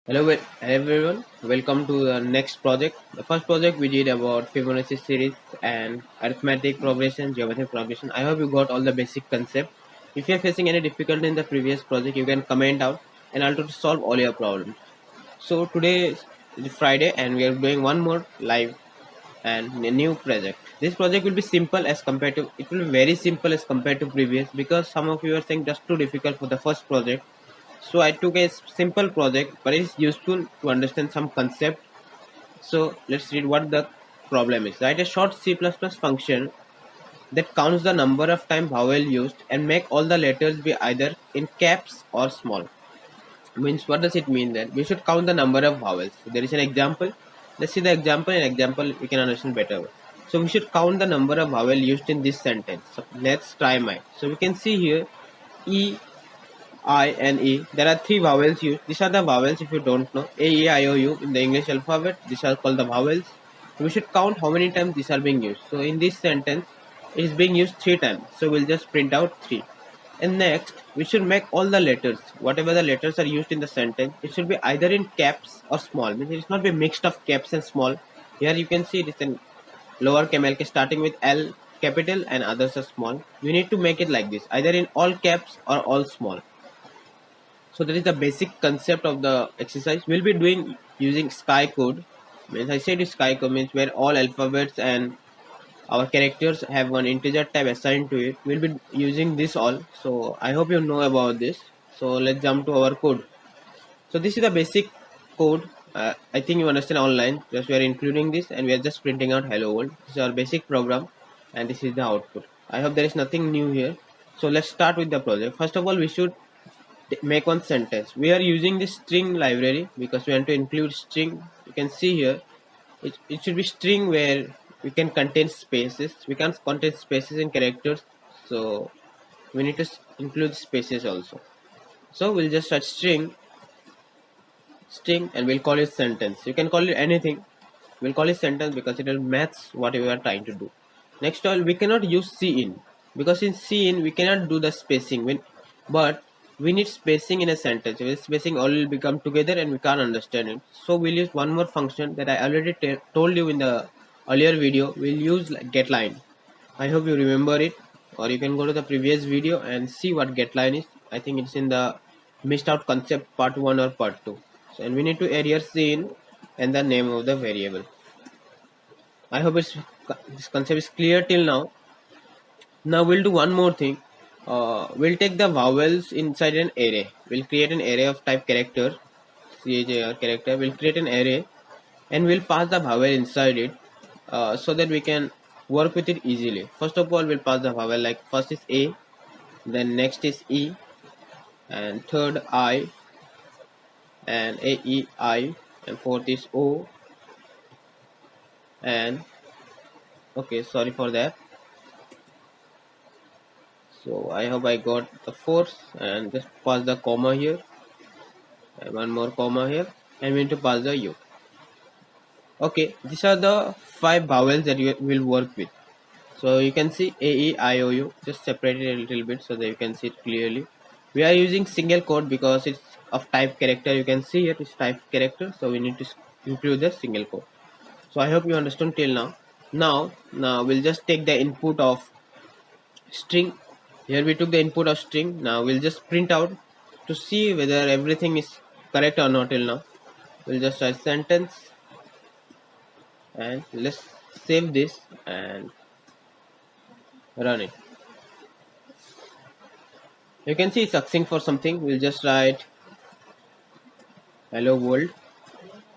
Hello everyone, welcome to the next project. The first project we did about Fibonacci series and arithmetic progression, geometric progression. I hope you got all the basic concept. If you are facing any difficulty in the previous project, you can comment out and I'll try to solve all your problems. So today is Friday and we are doing one more live and a new project. This project will be simple as compared to, it will be very simple as compared to previous because some of you are saying just too difficult for the first project. So I took a simple project, but it's useful to understand some concept. So let's read what the problem is. Write a short C++ function that counts the number of time vowel used and make all the letters be either in caps or small. Means what does it mean then? We should count the number of vowels. So there is an example. Let's see the example. In example, we can understand better. So we should count the number of vowel used in this sentence. So let's try mine. So we can see here E I and E. There are three vowels used. These are the vowels if you don't know. A, E, I, O, U in the English alphabet. These are called the vowels. We should count how many times these are being used. So in this sentence, it is being used three times. So we'll just print out three. And next, we should make all the letters. Whatever the letters are used in the sentence, it should be either in caps or small. Means it should not be mixed of caps and small. Here you can see it is in lower MLK starting with L capital and others are small. We need to make it like this, either in all caps or all small. So that is the basic concept of the exercise. We'll be doing using Sky code. Means I said Sky code means where all alphabets and our characters have one integer type assigned to it. We'll be using this all. So I hope you know about this. So let's jump to our code. So this is the basic code. I think you understand online. Just we are including this and we are just printing out hello world. This is our basic program and this is the output. I hope there is nothing new here. So let's start with the project. First of all, we should make one sentence. We are using the string library because we want to include string. You can see here it should be string where we can contain spaces. We can't contain spaces in characters, so we need to include spaces also. So we'll just start string and we'll call it sentence. You can call it anything. We'll call it sentence because it will match what we are trying to do. Next all, we cannot use cin because in cin we cannot do the spacing but we need spacing in a sentence. With spacing all will become together and we can't understand it. So we'll use one more function that I already told you in the earlier video. We'll use getLine. I hope you remember it, or you can go to the previous video and see what getLine is. I think it's in the missed out concept part 1 or part 2. So, and we need to add here cin and the name of the variable. I hope this concept is clear till now. Now we'll do one more thing. We'll take the vowels inside an array. We'll create an array of type character, char character. We'll create an array and we'll pass the vowel inside it so that we can work with it easily. First of all, we'll pass the vowel like first is A, then next is E, and third I, and A, E, I, and fourth is O, and okay, sorry for that. So I hope I got the fourth and just pass the comma here and one more comma here and we need to pass the U. Okay, these are the 5 vowels that you will work with. So you can see A, E, I, O, U. Just separate it a little bit so that you can see it clearly. We are using single quote because it's of type character. You can see it is type character, so we need to include the single quote. So I hope you understand till now. Now we'll just take the input of string. Here we took the input of string. Now we'll just print out to see whether everything is correct or not till now. We'll just write sentence and let's save this and run it. You can see it's asking for something. We'll just write hello world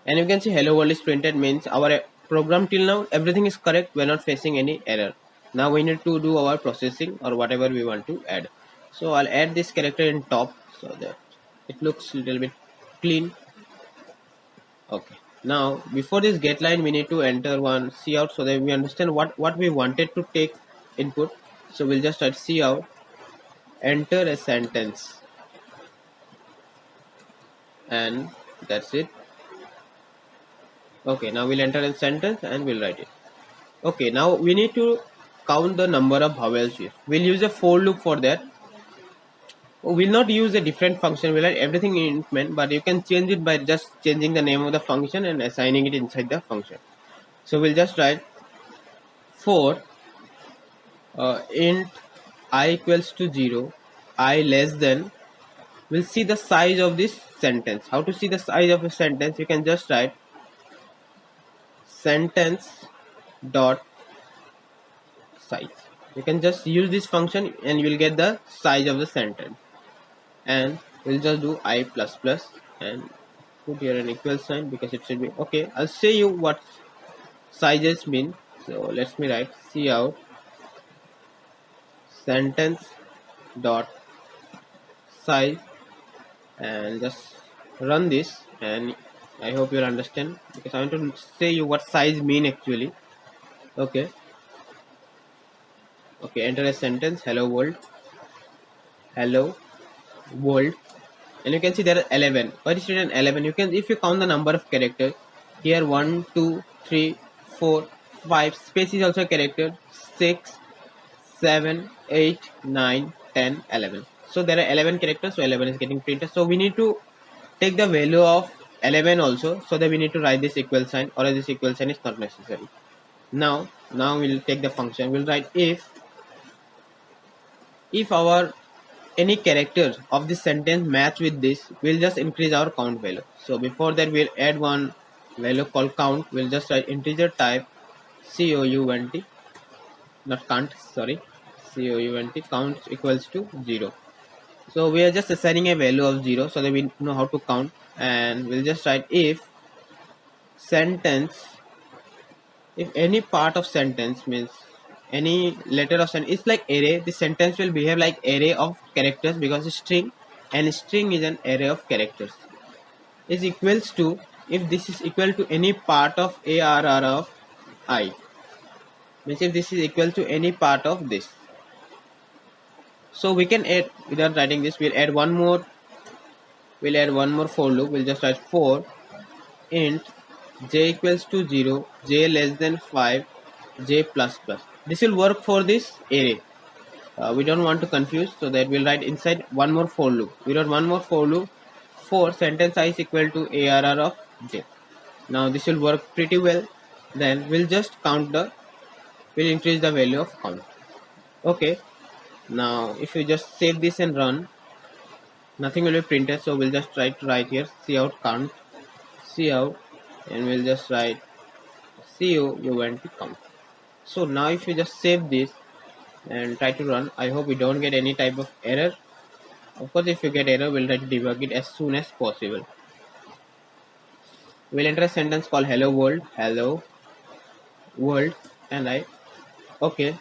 and you can see hello world is printed, means our program till now everything is correct. We're not facing any error. Now we need to do our processing or whatever we want to add. So I'll add this character in top so that it looks a little bit clean. Okay, now before this get line we need to enter one cout so that we understand what we wanted to take input. So we'll just write cout, enter a sentence, and that's it. Okay, now we'll enter a sentence and we'll write it. Okay, now we need to count the number of vowels here. We'll use a for loop for that. We'll not use a different function, we'll write everything in int main, but you can change it by just changing the name of the function and assigning it inside the function. So we'll just write for int I equals to 0, I less than, we'll see the size of this sentence. How to see the size of a sentence? You can just write sentence dot size. You can just use this function and you will get the size of the sentence. And we'll just do I plus plus and put here an equal sign because it should be okay. I'll show you what sizes mean. So let me write cout sentence dot size and just run this, and I hope you'll understand because I want to say you what size mean actually. Okay, enter a sentence, hello world, hello world, and you can see there are 11. What is written 11? You can, if you count the number of characters here, 1 2 3 4 5, space is also a character, 6 7 8 9 10 11. So there are 11 characters, so 11 is getting printed. So we need to take the value of 11 also, so that we need to write this equal sign, or this equal sign is not necessary. Now we'll take the function, we'll write if our any character of this sentence match with this, we'll just increase our count value. So before that we'll add one value called count. We'll just write integer type count, not count, sorry, count equals to 0. So we are just assigning a value of 0 so that we know how to count, and we'll just write if sentence, if any part of sentence means any letter of sentence, it's like array, the sentence will behave like array of characters because it's string, and string is an array of characters, is equals to, if this is equal to any part of arr of I, means if this is equal to any part of this. So we can add, without writing this, we'll add one more for loop. We'll just write for int j equals to 0, j less than 5, j plus plus. This will work for this array. We don't want to confuse, so that we'll write inside one more for loop. We wrote one more for loop for sentence size equal to arr of j. Now this will work pretty well. Then we'll just we'll increase the value of count. Okay. Now if you just save this and run, nothing will be printed. So we'll just try to write here cout count, and we'll just write count. So now if you just save this and try to run, I hope we don't get any type of error. Of course, if you get error, we'll try to debug it as soon as possible. We'll enter a sentence called hello world, and okay,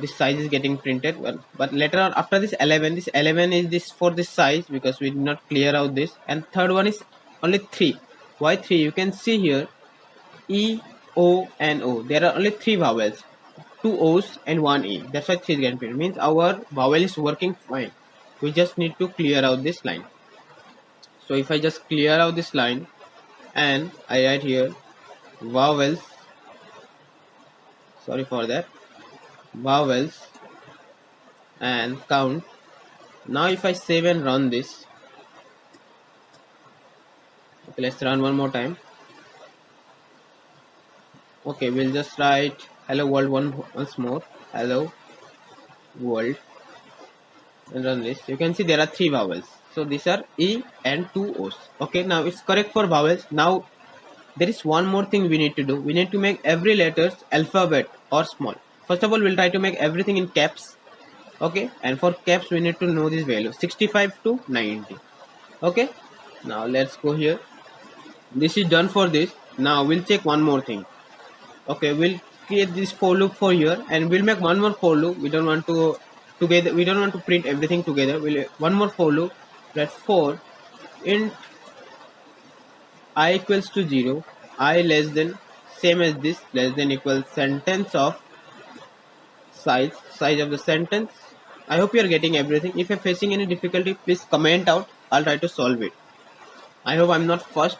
this size is getting printed, but later on after this 11 is this for this size because we did not clear out this, and third one is only 3. Why 3? You can see here E, O and O, there are only 3 vowels, 2 O's and 1 E, that's why 3 is getting printed, means our vowel is working fine. We just need to clear out this line. So if I just clear out this line and I write here vowels, sorry for that, vowels and count. Now if I save and run this, okay, let's run one more time. Okay, we'll just write hello world once more, hello world, and run this. You can see there are 3 vowels, so these are E and 2 O's. Okay, now it's correct for vowels. Now there is one more thing we need to do. We need to make every letters alphabet or small. First of all, we'll try to make everything in caps. Okay, and for caps we need to know this value 65 to 90. Okay, now let's go here. This is done for this. Now we'll check one more thing. Okay, we'll create this for loop for here, and we'll make one more for loop. We don't want to print everything together. We'll one more for loop. That's for int I equals to 0, I less than, same as this, less than equals sentence of size of the sentence. I hope you are getting everything. If you're facing any difficulty, please comment out. I'll try to solve it. I hope I'm not first.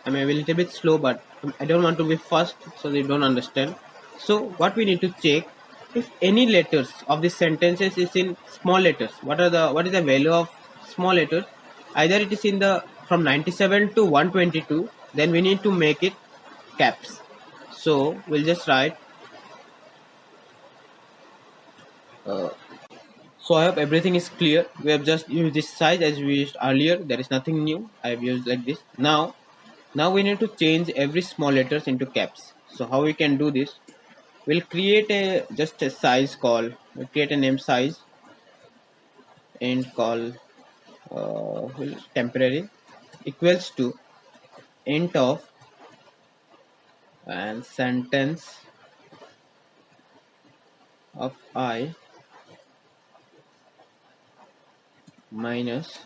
I'm a little bit slow, but I don't want to be first so they don't understand. So what we need to check if any letters of the sentences is in small letters, what is the value of small letters? Either it is in the from 97 to 122, then we need to make it caps. So we'll just write. So I hope everything is clear. We have just used this size as we used earlier. There is nothing new. I have used like this. Now we need to change every small letters into caps. So how we can do this? We'll create just a size call. We'll create a name size and call temporary equals to int of and sentence of I minus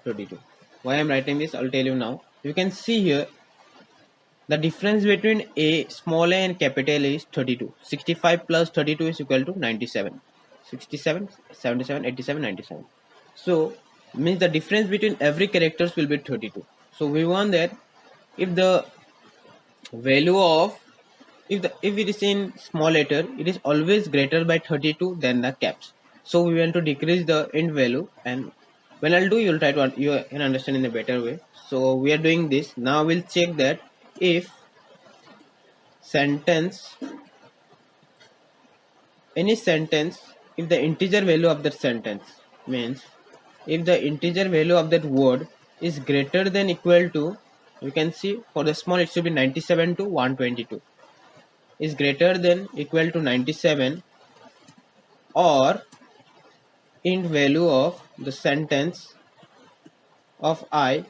32. Why I'm writing this, I'll tell you now. You can see here the difference between a small a and capital A is 32. 65 plus 32 is equal to 97. 67, 77, 87, 97. So means the difference between every characters will be 32. So we want that if the value of if it is in small letter, it is always greater by 32 than the caps. So we want to decrease the int value, and when I'll do, you'll try to you can understand in a better way. So we are doing this. Now we'll check that if sentence any sentence, if the integer value of that sentence means if the integer value of that word is greater than equal to, you can see for the small it should be 97 to 122, is greater than equal to 97, or int value of the sentence of I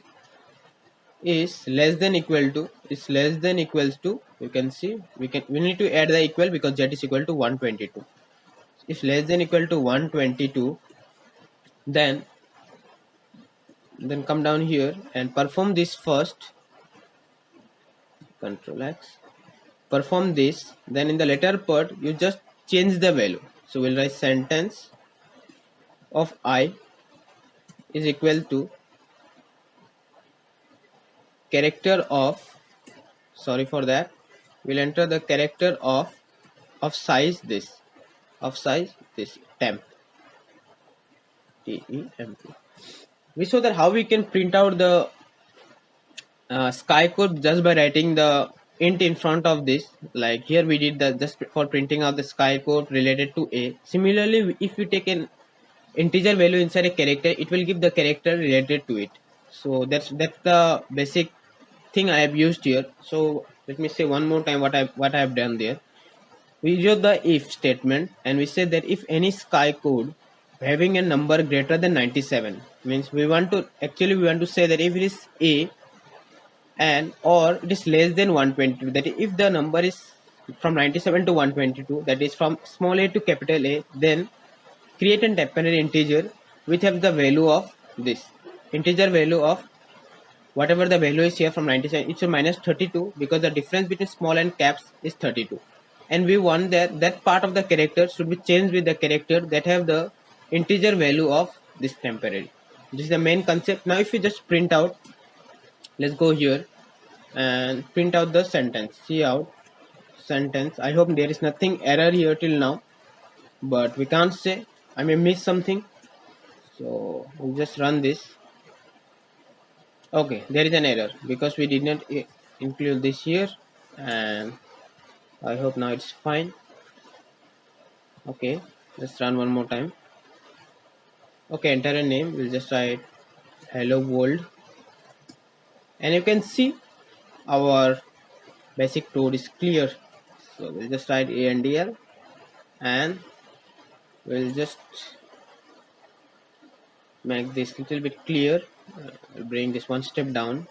is less than equal to you can see we need to add the equal because z is equal to 122. If less than equal to 122, then come down here and perform this first, control X, perform this, then in the later part you just change the value. So we'll write sentence of I is equal to character of, sorry for that, we'll enter the character of size this temp, temp. We saw that how we can print out the sky code just by writing the int in front of this. Like here we did that just for printing out the sky code related to a. Similarly, if you take an integer value inside a character, it will give the character related to it. So that's the basic thing I have used here. So let me say one more time what I have done there. We use the if statement and we say that if any sky code having a number greater than 97, means we want to say that if it is a and or it is less than 122, that if the number is from 97 to 122, that is from small a to capital A, then create a temporary integer which has the value of this integer value of whatever the value is here from 97, it's a minus 32 because the difference between small and caps is 32, and we want that part of the character should be changed with the character that have the integer value of this temporary. This is the main concept. Now if you just print out, let's go here and print out the sentence, see out sentence. I hope there is nothing error here till now, but we can't say, I may miss something, so we'll just run this. Okay, there is an error because we did not include this here, and I hope now it's fine. Okay, let's run one more time. Okay, enter a name, we'll just write hello world, and you can see our basic code is clear. So we'll just write ANDL and we'll just make this little bit clear. I'll bring this one step down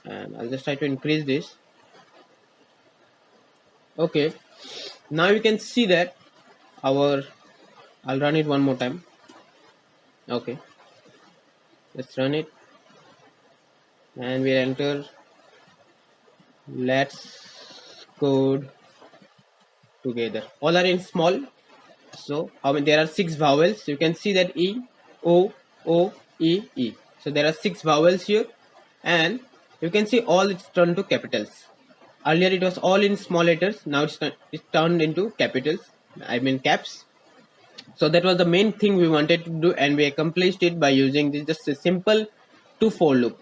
and I'll just try to increase this. Okay, now you can see that I'll run it one more time. Okay, let's run it and we'll enter let's code together. All are in small. So there are 6 vowels. You can see that E, O, O, E, E. So there are 6 vowels here, and you can see all it's turned to capitals. Earlier it was all in small letters. Now it's turned into capitals. I mean caps. So that was the main thing we wanted to do, and we accomplished it by using this just a simple to for loop.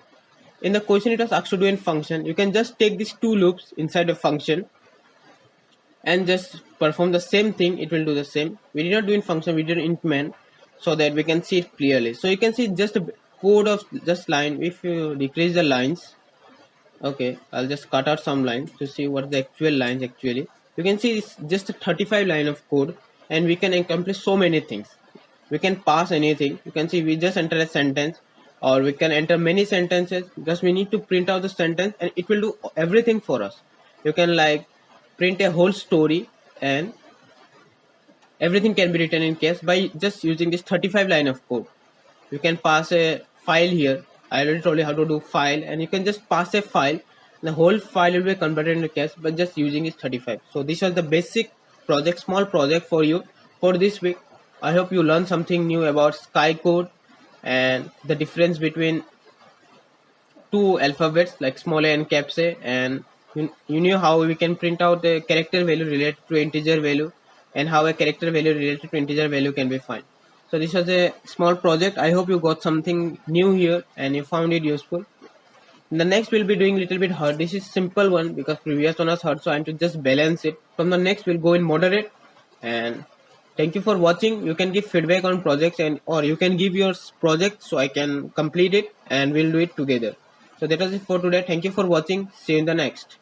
In the question it was asked to do in function. You can just take these two loops inside a function and just perform the same thing. It will do the same. We did not do in function, we did int main, so that we can see it clearly. So you can see just a code of just line. If you decrease the lines, okay, I'll just cut out some lines to see what the actual lines actually. You can see it's just a 35 line of code, and we can accomplish so many things. We can pass anything. You can see we just enter a sentence, or we can enter many sentences. Just we need to print out the sentence and it will do everything for us. You can like print a whole story, and everything can be written in case by just using this 35 line of code. You can pass a file here. I already told you how to do file, and you can just pass a file. The whole file will be converted into case but just using this 35. So this was the basic project, small project for you for this week. I hope you learned something new about Sky Code and the difference between two alphabets like small a and caps A, and you knew how we can print out a character value related to integer value, and how a character value related to integer value can be found. So this was a small project. I hope you got something new here and you found it useful. The next we'll be doing a little bit hard. This is simple one because previous one was hard, so I'm to just balance it. From the next we'll go in moderate. And thank you for watching. You can give feedback on projects, and or you can give your project so I can complete it and we'll do it together. So that was it for today. Thank you for watching. See you in the next.